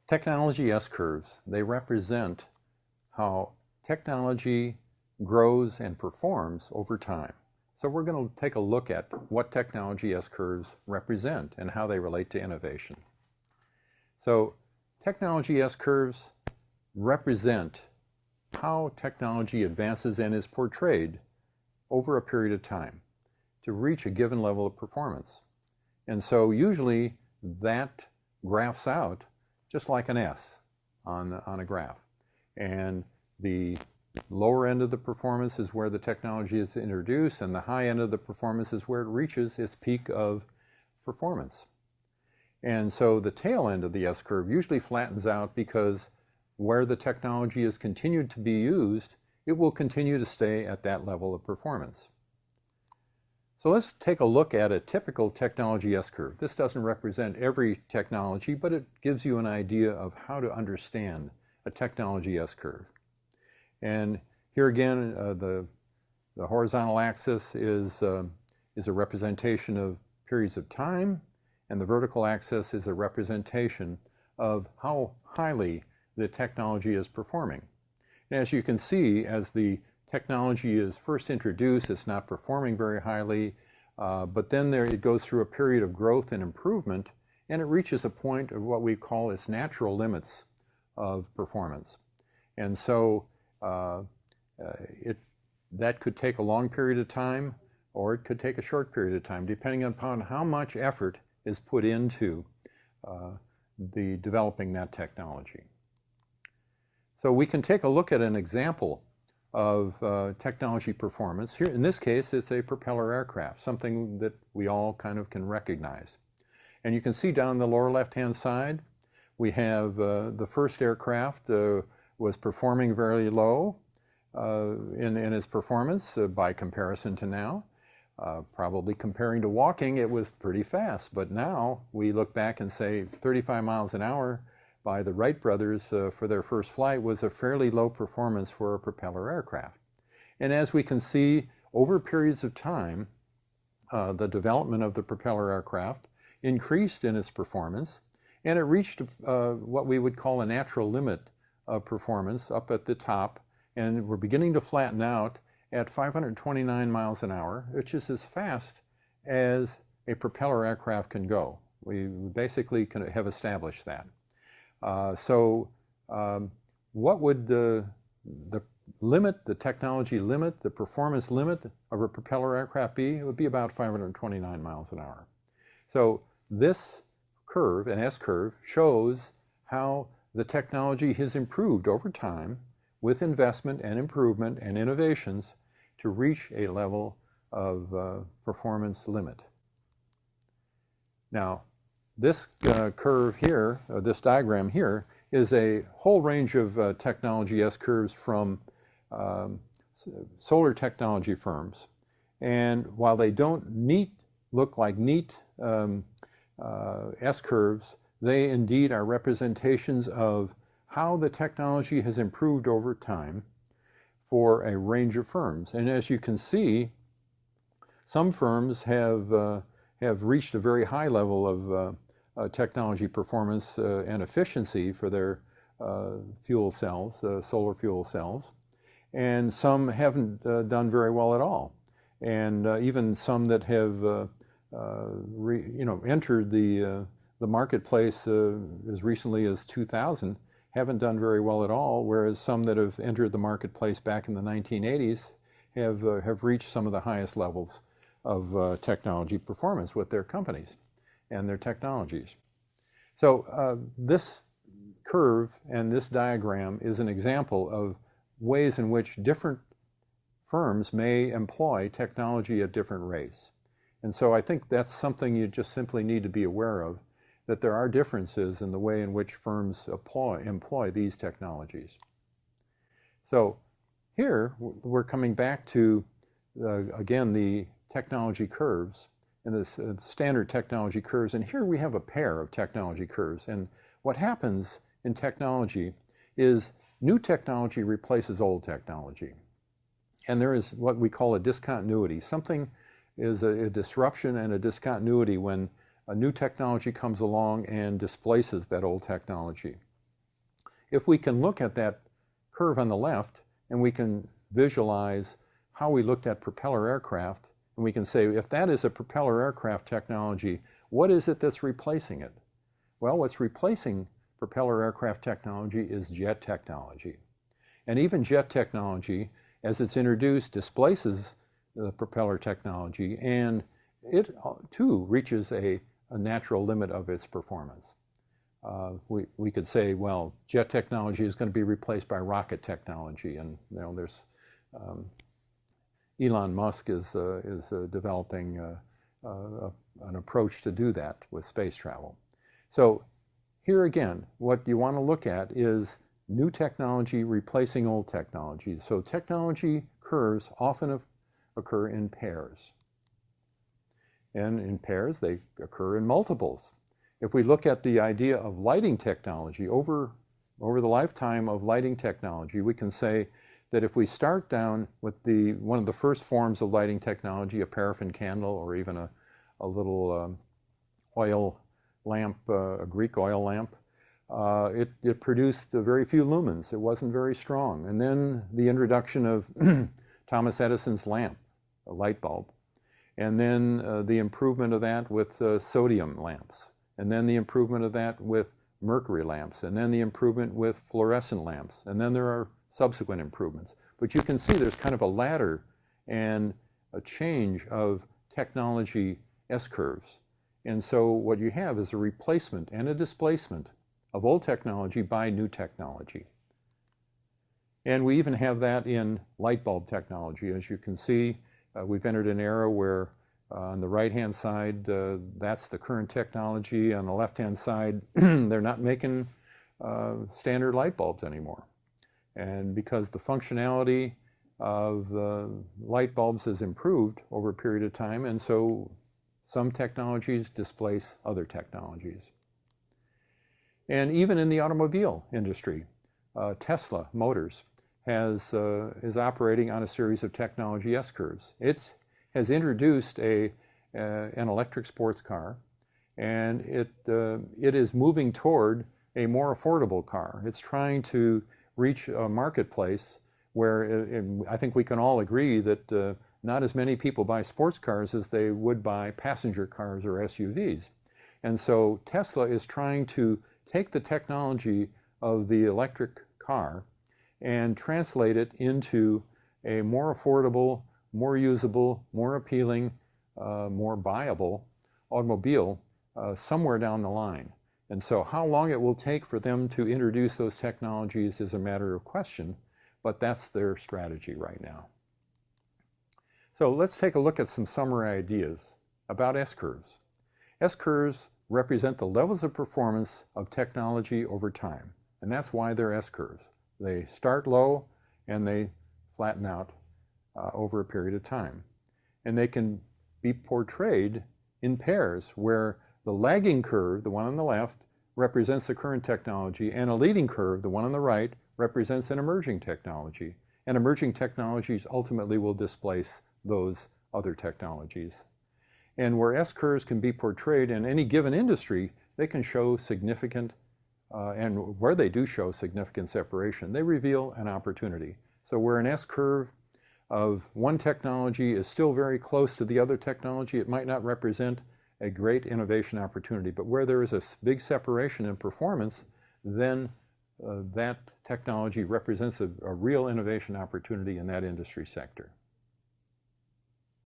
Technology S-curves, they represent how technology grows and performs over time. So we're going to take a look at what technology S-curves represent and how they relate to innovation. So technology S-curves represent how technology advances and is portrayed over a period of time to reach a given level of performance. And so usually that graphs out just like an S on a graph. And the lower end of the performance is where the technology is introduced, and the high end of the performance is where it reaches its peak of performance. And so the tail end of the S-curve usually flattens out because where the technology is continued to be used, it will continue to stay at that level of performance. So let's take a look at a typical technology S-curve. This doesn't represent every technology, but it gives you an idea of how to understand a technology S-curve. And here again, the horizontal axis is a representation of periods of time, and the vertical axis is a representation of how highly the technology is performing. And as you can see, as the technology is first introduced, it's not performing very highly, but then it goes through a period of growth and improvement, and it reaches a point of what we call its natural limits of performance. And so that could take a long period of time, or it could take a short period of time, depending upon how much effort is put into the developing that technology. So we can take a look at an example of technology performance. Here, in this case, it's a propeller aircraft, something that we all kind of can recognize. And you can see down the lower left-hand side, we have the first aircraft was performing very low in its performance by comparison to now. Probably comparing to walking, it was pretty fast, but now we look back and say 35 miles an hour by the Wright brothers for their first flight was a fairly low performance for a propeller aircraft. And as we can see, over periods of time, the development of the propeller aircraft increased in its performance, and it reached what we would call a natural limit of performance up at the top, and we're beginning to flatten out at 529 miles an hour, which is as fast as a propeller aircraft can go. We basically have established that. What would the limit, the technology limit, the performance limit of a propeller aircraft be? It would be about 529 miles an hour. So this curve, an S-curve, shows how the technology has improved over time with investment and improvement and innovations to reach a level of performance limit. Now, this curve here, this diagram here, is a whole range of technology S-curves from solar technology firms. And while they don't look like neat S-curves, they indeed are representations of how the technology has improved over time for a range of firms. And as you can see, some firms have reached a very high level of technology performance and efficiency for their fuel cells, solar fuel cells, and some haven't done very well at all. And even some that have entered the marketplace as recently as 2000 haven't done very well at all, whereas some that have entered the marketplace back in the 1980s have reached some of the highest levels of technology performance with their companies and their technologies. So this curve and this diagram is an example of ways in which different firms may employ technology at different rates. And so I think that's something you just simply need to be aware of, that there are differences in the way in which firms employ these technologies. So here we're coming back to, again, the technology curves and the standard technology curves. And here we have a pair of technology curves. And what happens in technology is new technology replaces old technology. And there is what we call a discontinuity. Something is a disruption and a discontinuity when a new technology comes along and displaces that old technology. if we can look at that curve on the left and we can visualize how we looked at propeller aircraft, and we can say, if that is a propeller aircraft technology, what is it that's replacing it? Well, what's replacing propeller aircraft technology is jet technology. And even jet technology, as it's introduced, displaces the propeller technology, and it too reaches a natural limit of its performance. We could say, well, jet technology is going to be replaced by rocket technology, and there's Elon Musk is developing an approach to do that with space travel. So here again, what you want to look at is new technology replacing old technology. So technology curves often occur in pairs. And in pairs, they occur in multiples. If we look at the idea of lighting technology, over the lifetime of lighting technology, we can say that if we start down with one of the first forms of lighting technology, a paraffin candle or even a little oil lamp, a Greek oil lamp, it produced very few lumens. It wasn't very strong. And then the introduction of Thomas Edison's lamp, a light bulb, and then the improvement of that with sodium lamps, and then the improvement of that with mercury lamps, and then the improvement with fluorescent lamps, and then there are subsequent improvements. But you can see there's kind of a ladder and a change of technology S-curves. And so what you have is a replacement and a displacement of old technology by new technology. And we even have that in light bulb technology. As you can see, we've entered an era where on the right-hand side, that's the current technology. On the left-hand side, they're not making standard light bulbs anymore. And because the functionality of light bulbs has improved over a period of time, and so some technologies displace other technologies. And even in the automobile industry, Tesla Motors is operating on a series of technology S-curves. It has introduced an electric sports car, and it is moving toward a more affordable car. It's trying to reach a marketplace where I think we can all agree that not as many people buy sports cars as they would buy passenger cars or SUVs. And so Tesla is trying to take the technology of the electric car and translate it into a more affordable, more usable, more appealing, more buyable automobile somewhere down the line. And so how long it will take for them to introduce those technologies is a matter of question, but that's their strategy right now. So let's take a look at some summary ideas about S-curves. S-curves represent the levels of performance of technology over time, and that's why they're S-curves. They start low and they flatten out over a period of time. And they can be portrayed in pairs where the lagging curve, the one on the left, represents the current technology, and a leading curve, the one on the right, represents an emerging technology. And emerging technologies ultimately will displace those other technologies. And where S-curves can be portrayed in any given industry, they can show significant, and where they do show significant separation, they reveal an opportunity. So where an S-curve of one technology is still very close to the other technology, it might not represent a great innovation opportunity. But where there is a big separation in performance, then that technology represents a real innovation opportunity in that industry sector.